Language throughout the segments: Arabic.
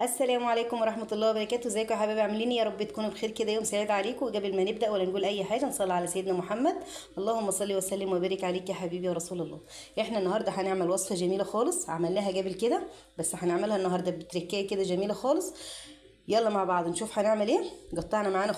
السلام عليكم ورحمة الله وبركاته. ازيكم يا حبايبي؟ عاملين إيه؟ يا رب تكونوا بخير كده. يوم سعيد عليكم. وقبل ما نبدأ ولا نقول أي حاجة نصلي على سيدنا محمد. اللهم صل وسلم وبارك عليك يا حبيبي يا رسول الله. احنا النهارده هنعمل وصفة جميلة خالص عملناها قبل كده، بس هنعملها النهارده بتركاية كده جميلة خالص. يلا مع بعض نشوف هنعمل ايه. قطعنا معانا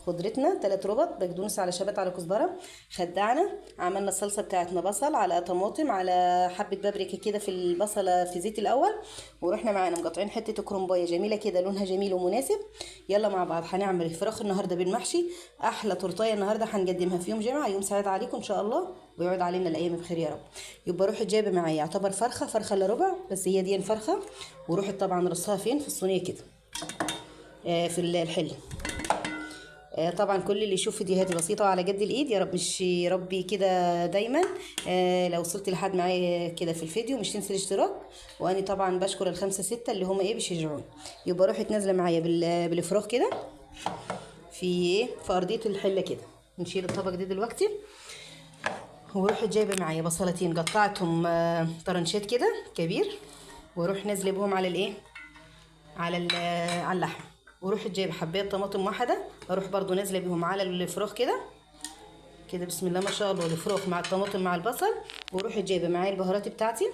خضرتنا 3 ربط بقدونس على شبت على كزبره. خدعنا عملنا الصلصه بتاعتنا بصل على طماطم على حبه بابريكا كده في البصله في زيت الاول. ورحنا معانا مقطعين حته كرنبايه جميله كده لونها جميل ومناسب. يلا مع بعض هنعمل الفراخ النهارده بالمحشي. احلى تورتايه النهارده هنقدمها في يوم جمعه، يوم سعيد عليكم ان شاء الله ويعود علينا الايام بخير يا رب. يبقى روحي جايبه معايا يعتبر فرخه الا ربع، بس هي دي الفرخه. وروحي طبعا رصها فين في الصينيه كده، في الحله. طبعا كل اللي يشوف فيديوهاتي بسيطه وعلى قد الايد يا رب مش ربي كده دايما. لو وصلت لحد معايا كده في الفيديو مش تنسي الاشتراك. وانا طبعا بشكر الخمسه سته اللي هم بيشجعوني. يبقى روحي نازله معايا بالفراخ كده في ارضيه الحله كده. نشيل الطبق ده دلوقتي. وروحي جايبه معايا بصلتين قطعتهم طرنشات كده كبير. واروح نازله بهم على اللحم. وروح جايبه حبايه طماطم واحده، اروح برضو نازله بيهم على الفراخ كده كده. بسم الله ما شاء الله. الفراخ مع الطماطم مع البصل. وروح جايبه معايا البهارات بتاعتي،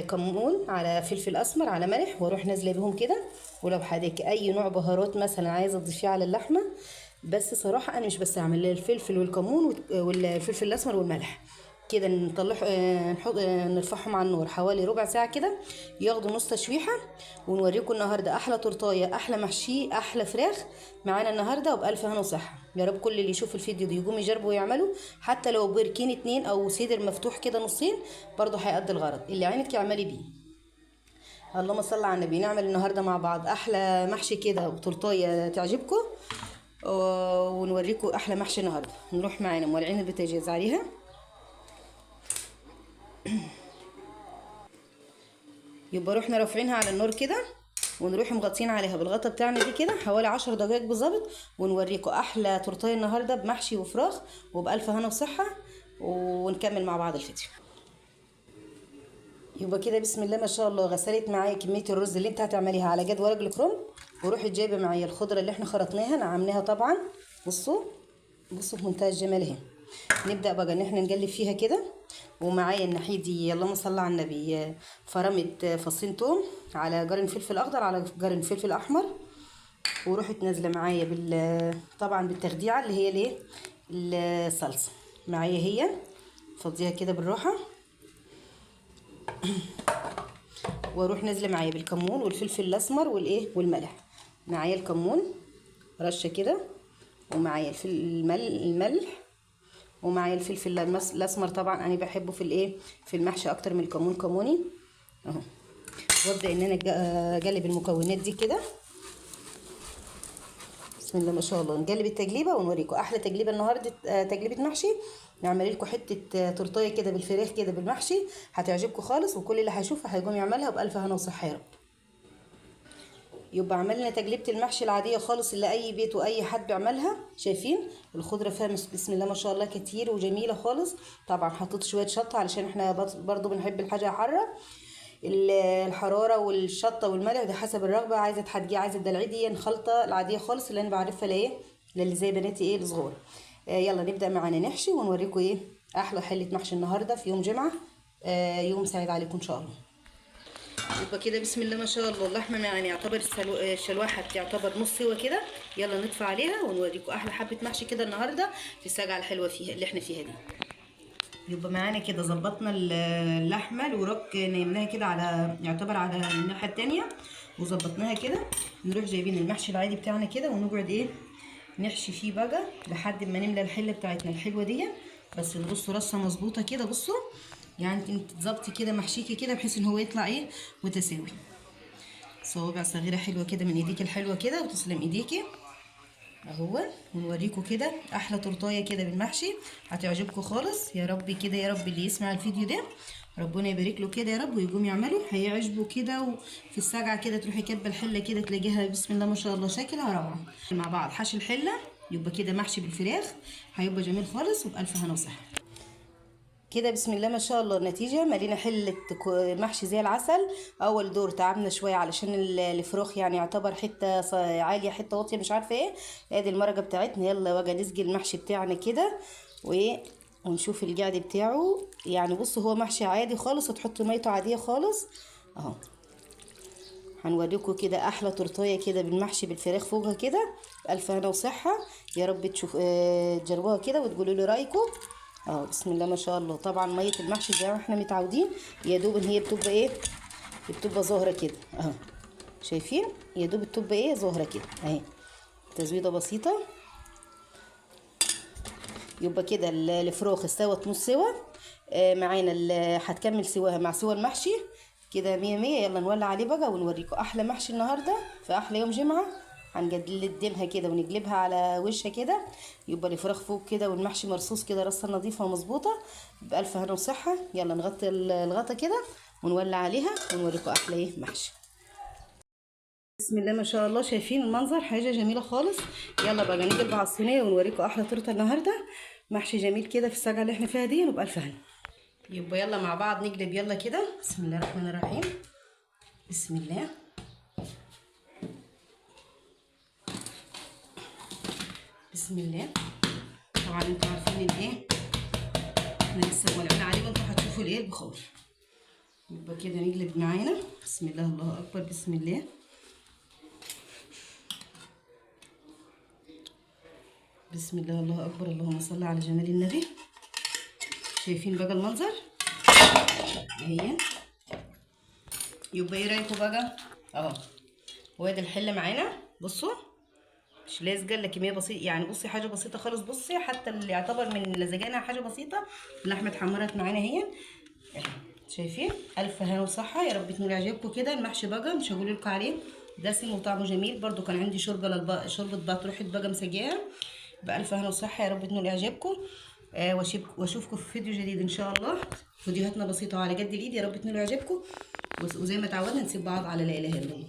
كمون على فلفل اسمر على ملح. واروح نازله بيهم كده. ولو حداك اي نوع بهارات مثلا عايزه تضيفيه على اللحمه، بس صراحه انا مش بستعمل الفلفل والكمون والفلفل الاسمر والملح كده. نطلع نحط نرفعهم على النار حوالي ربع ساعه كده ياخدوا نص تشويحه. ونوريكم النهارده احلى تورتايه احلى محشي احلى فراخ معانا النهارده وبالف هنا وصحه. يا رب كل اللي يشوف الفيديو ده يقوم يجربوا ويعملوا، حتى لو بركين 2 او صدر مفتوح كده نصين برضه هيأدي الغرض. اللي عينك اعملي بيه. اللهم صل على النبي. نعمل النهارده مع بعض احلى محشي كده وتورتايه تعجبكم، ونوريكم احلى محشي النهارده. نروح معانا مولعين البوتاجاز عليها. يبقى روحنا رافعينها على النار كده، ونروح مغطين عليها بالغطا بتاعنا دي كده حوالي 10 دقايق بالظبط. ونوريكم احلى تورتايه النهارده بمحشي وفراخ وبالف هنا وصحه. ونكمل مع بعض الفيديو. يبقى كده بسم الله ما شاء الله. غسلت معايا كميه الرز اللي انت هتعمليها على قد ورق الكرنب. وروحي جايبه معايا الخضره اللي احنا خرطناها نعمناها طبعا. بصوا في منتهى الجمال اهي. نبدا بقى ان احنا نقلب فيها كده. ومعايا الناحيه دي اللهم صل على النبي فرمت فصين توم على قرن فلفل اخضر على قرن فلفل احمر. ورحت نازله معايا طبعا بالتخديعه اللي هي الايه الصلصه معايا هي. فضيها كده بالراحه. واروح نازله معايا بالكمون والفلفل الاسمر والملح. معايا الكمون رشه كده، ومعايا الملح، ومعايا الفلفل الاسمر. طبعا انا بحبه في المحشي اكتر من الكمون كموني اهو. وابدا ان انا اقلب المكونات دي كده. بسم الله ما شاء الله. نقلب التقليبه ونوريكم احلى تقليبه النهارده. تقليبه محشي. نعمل لكم حته تورتايه كده بالفراخ كده بالمحشي هتعجبكم خالص. وكل اللي هيشوفها هيقوم يعملها بالف هنا وصحه يا رب. يبقى عملنا تقليبه المحشي العاديه خالص اللي اي بيت واي حد بيعملها. شايفين الخضره فيها بسم الله ما شاء الله كتير وجميله خالص. طبعا حطيت شويه شطه علشان احنا برضو بنحب الحاجه حاره. الحراره والشطه والملح ده حسب الرغبه. عايزه تحدقيه عايزه تدلعيه. دي الخلطه العاديه خالص اللي انا بعرفها للي زي بناتي الصغار. يلا نبدا معانا نحشي ونوريكم احلى حله محشي النهارده في يوم جمعه. يوم سعيد عليكم ان شاء الله. يبقى كده بسم الله ما شاء الله. اللحمه يعني يعتبر الشلوحه تعتبر نص سوا كده. يلا نطفي عليها ونوريكم احلى حبه محشي كده النهارده في الساجعه الحلوه فيها اللي احنا فيها دي. يبقى معانا كده ظبطنا اللحمه الوراك نيمناها كده يعتبر على الناحيه التانية وظبطناها كده. نروح جايبين المحشي العادي بتاعنا كده ونقعد نحشي فيه بقى لحد ما نملى الحله بتاعتنا الحلوه دي. بس نبصوا رصه مظبوطه كده. بصوا يعني انت تظبطي كده محشيكي كده بحيث ان هو يطلع متساوي. صوابع صغيره حلوه كده من ايديك الحلوه كده وتسلم ايديكي اهو. ونوريكم كده احلى تورتايه كده بالمحشي هتعجبكم خالص يا رب. كده يا رب اللي يسمع الفيديو ده ربنا يبارك له كده يا رب ويقوم يعمله هيعجبه كده. وفي الساجعه كده تروحي كاتبه الحله كده تلاقيها بسم الله ما شاء الله شكلها روعه. مع بعض حشي الحله يبقى كده محشي بالفراخ هيبقى جميل خالص وبألف هنا وصحه. كده بسم الله ما شاء الله. النتيجة مالينا حلة محشي زي العسل. أول دور تعبنا شوية علشان الفراخ يعني يعتبر حتة عالية حتة واطية مش عارفة ايه. ادي المرقة بتاعتنا. يلا بقى نسقي المحشي بتاعنا كده ونشوف الجعد بتاعه. يعني بصوا هو محشي عادي خالص، هتحطي ميته عادية خالص اهو. هنوريكم كده احلى تورتايه كده بالمحشي بالفراخ فوقها كده. بألف هنا وصحة. يا رب تشوف تجربوها كده وتقولوا لي رايكم. اه بسم الله ما شاء الله. طبعا ميه المحشي زي ما احنا متعودين يا دوب ان هي بتبقى ايه، بتبقى ظاهره كده اهو. شايفين يا دوب بتبقى ايه ظاهره كده اهي. تزويده بسيطه يبقى كده الفراخ استوت نص سوا. معانا هتكمل سواها مع سوا المحشي كده مية مية. يلا نولع عليه بقى ونوريكم احلى محشي النهارده في احلى يوم جمعه. هنقدمها كده ونقلبها على وشها كده. يبقى الفراخ فوق كده والمحشي مرصوص كده رصه نظيفه ومظبوطه. بألف هنا وصحه. يلا نغطي الغطا كده ونولع عليها ونوريكم احلى ايه محشي. بسم الله ما شاء الله. شايفين المنظر حاجه جميله خالص. يلا بقى نقلب على الصينيه ونوريكم احلى تورته النهارده. محشي جميل كده في الساعه اللي احنا فيها دي وبألف هنا. يبقى يلا مع بعض نقلب. يلا كده بسم الله الرحمن الرحيم. بسم الله. بسم الله. طبعا انتوا عارفين الايه احنا لسه مولعين عليه وانتوا هتشوفوا الايه البخار. يبقى كده نقلب معانا. بسم الله الله اكبر. بسم الله. بسم الله الله اكبر. اللهم صل على جمال النبي. شايفين بقى المنظر اهي. يبقى ايه رايكم بقى اهو. وادي الحله معانا بصوا مش لازقه الا كميه بسيطه يعني. بصي حاجه بسيطه خالص. بصي حتى اللي يعتبر من لزجانها حاجه بسيطه. اللحمه اتحمرت معانا اهي. شايفين الف هنا وصحه. يا رب تنول اعجابكم كده. المحشي بقى مش هقول لكم عليه دسم وطعمه جميل برده. كان عندي شوربه بط ريحه بقى مسجاها. بألف هنا وصحه. يا رب تنول اعجابكم. واشوفكم في فيديو جديد ان شاء الله. فيديوهاتنا بسيطه وعلى قد الايد. يا رب تنول اعجابكم. وزي ما تعودنا نسيب بعض على لا اله الا الله.